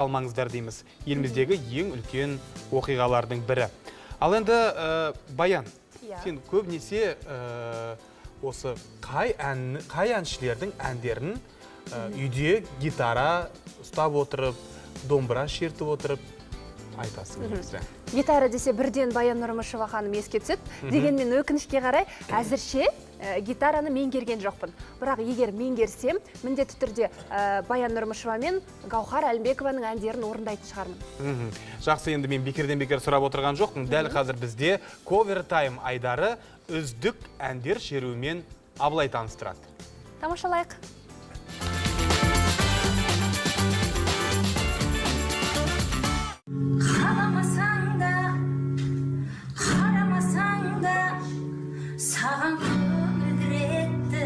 алмаңыздар дейміз. Еліміздегі ең үлкен оқиғалардың бірі. Ал енді Баян, сен көбінесе осы қай әншілердің әндерін үйде гитара ұстап отырып, домбыра шертіп отырып айтасың өзі? Гитара десе бірден Баян Нұрмышева ханым еске түседі. Дегенмен өкінішке қарай, әзірше гитараны меңгерген жоқпын. Бірақ егер меңгерсем, міндетті түрде Баян Нұрмышева мен Гаухар Әлімбекованың әндерін орындайтын шығармын. Жақсы, енді мен бекерден-бекер сұрап отырған жоқпын. Дәл қазір бізде Cover Time айдары үздік әндер шеруімен Абылай таныстырады. Тамашалайық. Саған көңілдіретті,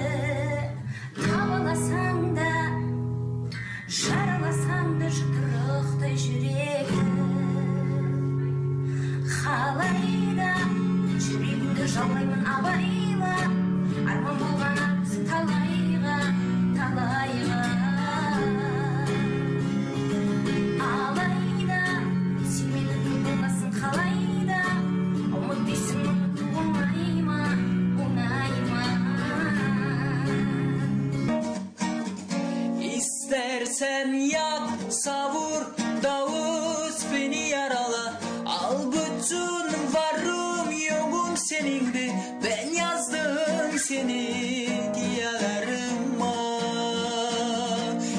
табаласаң да, жараласаң да жұдырықтай жүрегі. Қалайда жүрегімді жаулаймын абайла, арман болған атты талайға, талайға. Алайда сен менің болмасын қалайда, ұмыт дейсің ұмыту оңай ма? İstersen yak, savur, davuz beni yarala. Al bütün varım yokum senindi. Ben yazdım seni diyarıma.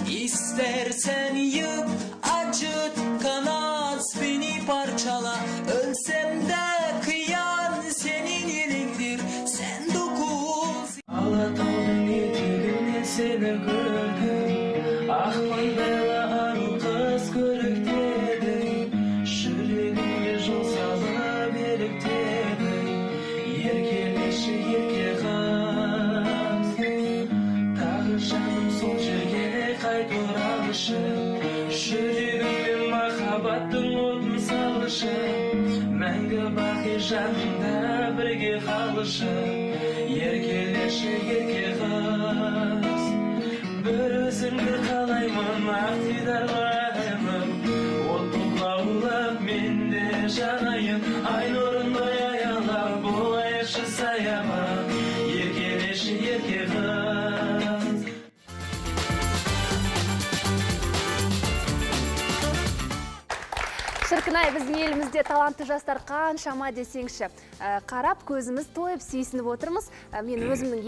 İstersen yık, acıt, kanat beni parçala. Ölsem de kıyan senin elindir. Sen dokuz. Alatağın eteğinden seni gördüm. Ақпайдайлы ару қыз көріктеді, жүрегімде жол салып еліктеді. Еркелеші ерке қыз, тағы жаным сол жерге қайт оралшы. Жүрегімде махаббаттың отын салшы, мәңгі бақи жанымда бірге қалшы. Еркелеші ерке қыз, бір өзіңді қалаймын, ақтидар ғайымым. Отын лаулап менде жанайын, ай нұрындай аялап болайықшы саябақ. Еркелеші ерке қыз. Шіркінай, біздің елімізде талантты жастар қаншама десеңші. Қарап көзіміз тойып сүйсініп отырмыз. Мен өзімнің